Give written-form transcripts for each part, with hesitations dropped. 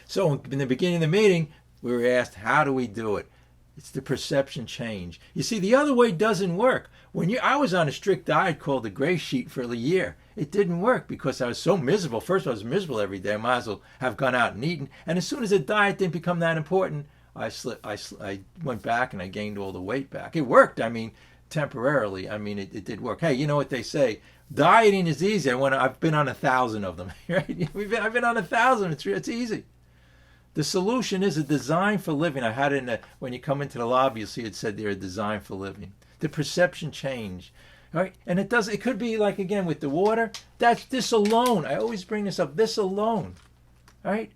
So in the beginning of the meeting, we were asked, how do we do it? It's the perception change. You see, the other way doesn't work. I was on a strict diet called the Gray Sheet for a year. It didn't work because I was so miserable. First, I was miserable every day. I might as well have gone out and eaten. And as soon as the diet didn't become that important, I went back and I gained all the weight back. It worked. I mean, temporarily. I mean, it did work. Hey, you know what they say? Dieting is easy. I've been on 1,000 of them. Right? I've been on 1,000. It's easy. The solution is a design for living. I had it when you come into the lobby, you'll see it said there, a design for living. The perception change. Right? And it could be like, again, with the water, that's this alone. I always bring this up, this alone. Right?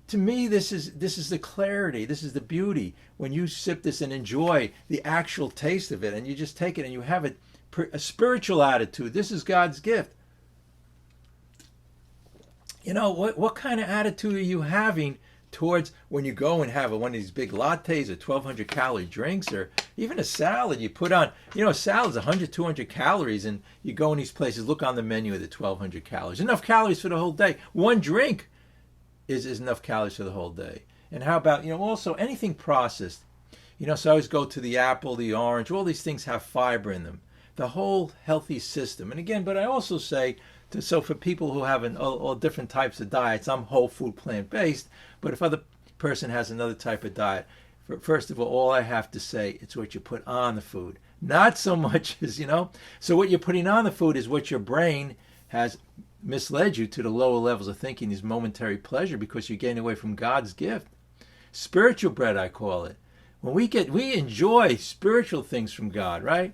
To me, this is the clarity. This is the beauty. When you sip this and enjoy the actual taste of it, and you just take it and you have a spiritual attitude. This is God's gift. You know, what kind of attitude are you having towards when you go and have one of these big lattes or 1,200 calorie drinks, or even a salad you put on? You know, a salad's 100, 200 calories, and you go in these places, look on the menu of the 1,200 calories. Enough calories for the whole day. One drink is enough calories for the whole day. And how about, also anything processed? So I always go to the apple, the orange, all these things have fiber in them. The whole healthy system. And again, but I also say, so for people who have all different types of diets, I'm whole food, plant-based, but if other person has another type of diet, first of all I have to say, it's what you put on the food. Not so much as, so what you're putting on the food is what your brain has misled you to, the lower levels of thinking, is momentary pleasure, because you're getting away from God's gift. Spiritual bread, I call it. When we enjoy spiritual things from God, right?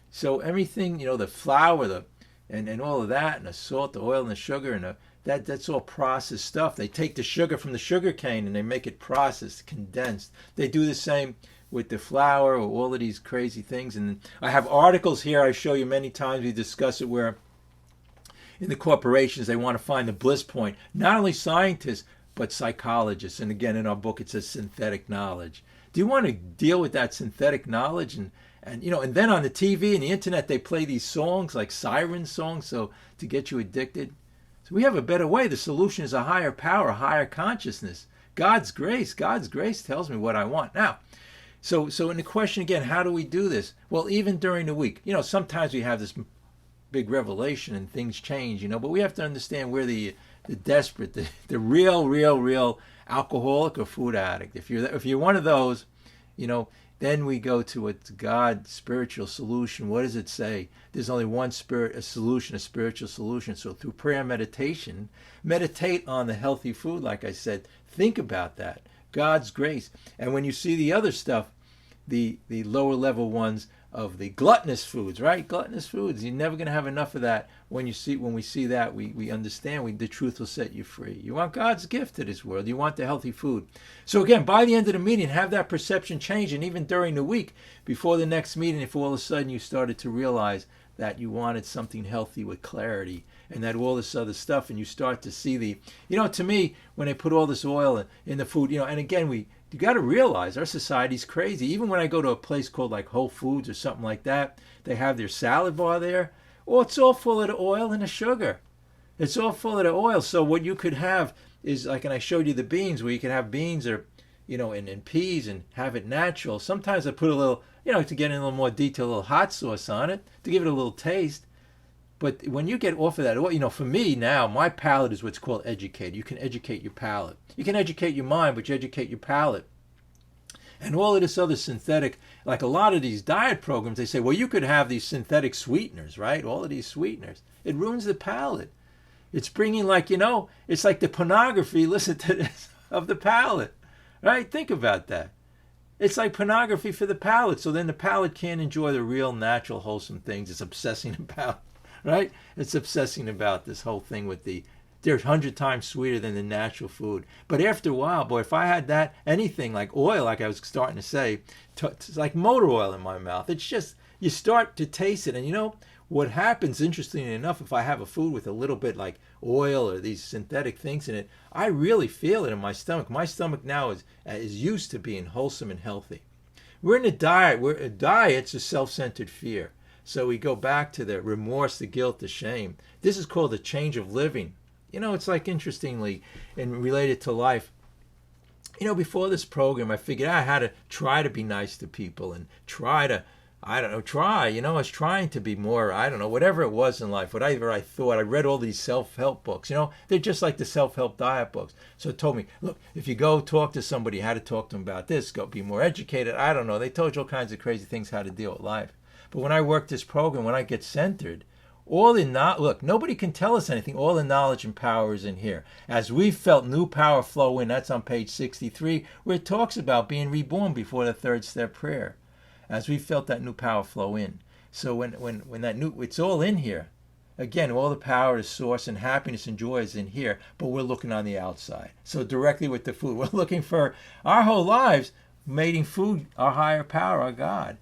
So everything, the flour, and all of that, and the salt, the oil, and the sugar, and that's all processed stuff. They take the sugar from the sugar cane and they make it processed, condensed. They do the same with the flour or all of these crazy things. And I have articles here I show you many times. We discuss it where in the corporations they want to find the bliss point. Not only scientists, but psychologists. And again, in our book it says synthetic knowledge. Do you want to deal with that synthetic knowledge? And then on the TV and the internet, they play these songs like siren songs, so to get you addicted. So we have a better way. The solution is a higher power, a higher consciousness. God's grace tells me what I want. Now, so in the question again, how do we do this? Well, even during the week, sometimes we have this big revelation and things change, but we have to understand we're the desperate, the real alcoholic or food addict. If you're one of those, then we go to God's spiritual solution. What does it say? There's only one a spiritual solution. So through prayer and meditation, meditate on the healthy food, like I said. Think about that. God's grace. And when you see the other stuff, the lower level ones of the gluttonous foods, right? Gluttonous foods. You're never going to have enough of that. When we see that, we understand the truth will set you free. You want God's gift to this world. You want the healthy food. So again, by the end of the meeting, have that perception change. And even during the week, before the next meeting, if all of a sudden you started to realize that you wanted something healthy with clarity, and that all this other stuff, and you start to see to me, when they put all this oil in the food, and again, you got to realize our society's crazy. Even when I go to a place called like Whole Foods or something like that, they have their salad bar there. Oh, it's all full of the oil and the sugar. It's all full of the oil. So what you could have is like, and I showed you the beans, where you could have beans or, and peas and have it natural. Sometimes I put a little, to get in a little more detail, a little hot sauce on it to give it a little taste. But when you get off of that oil, for me now, my palate is what's called educated. You can educate your palate. You can educate your mind, but you educate your palate. And all of this other synthetic, like a lot of these diet programs, they say, well, you could have these synthetic sweeteners, right? All of these sweeteners. It ruins the palate. It's bringing it's like the pornography, listen to this, of the palate, right? Think about that. It's like pornography for the palate. So then the palate can't enjoy the real, natural, wholesome things it's obsessing about, right? It's obsessing about this whole thing with they're 100 times sweeter than the natural food. But after a while, boy, if I had that, anything like oil, like I was starting to say, it's like motor oil in my mouth. It's just, you start to taste it. And what happens, interestingly enough, if I have a food with a little bit like oil or these synthetic things in it, I really feel it in my stomach. My stomach now is used to being wholesome and healthy. We're in a diet where a diet's a self-centered fear. So we go back to the remorse, the guilt, the shame. This is called a change of living. It's like, interestingly, and related to life, Before this program, I figured I had to try to be nice to people and try to, I don't know, I was trying to be more, I don't know, whatever it was in life, whatever I thought. I read all these self-help books, they're just like the self-help diet books. So it told me, look, if you go talk to somebody, how to talk to them about this, go be more educated. I don't know. They told you all kinds of crazy things how to deal with life. But when I work this program, when I get centered, look, nobody can tell us anything. All the knowledge and power is in here. As we felt new power flow in, that's on page 63, where it talks about being reborn before the third step prayer. As we felt that new power flow in. So when that new, it's all in here. Again, all the power, the source, and happiness and joy is in here, but we're looking on the outside. So directly with the food, we're looking for our whole lives, making food our higher power, our God.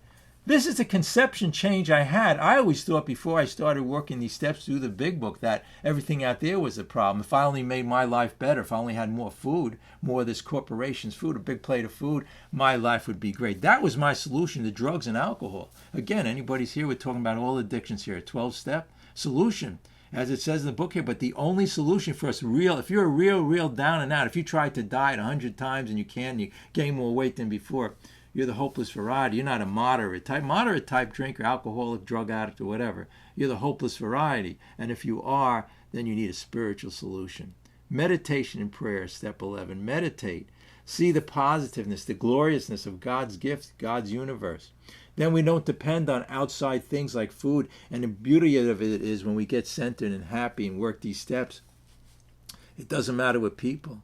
This is the conception change I had. I always thought before I started working these steps through the big book that everything out there was a problem. If I only made my life better, if I only had more food, more of this corporation's food, a big plate of food, my life would be great. That was my solution to drugs and alcohol. Again, anybody's here, we're talking about all addictions here, a 12-step solution. As it says in the book here, but the only solution for us if you're a real down and out, if you tried to diet 100 times and you gain more weight than before, you're the hopeless variety. You're not a moderate type drinker, alcoholic, drug addict, or whatever. You're the hopeless variety. And if you are, then you need a spiritual solution. Meditation and prayer, step 11. Meditate. See the positiveness, the gloriousness of God's gift, God's universe. Then we don't depend on outside things like food. And the beauty of it is when we get centered and happy and work these steps, it doesn't matter what people.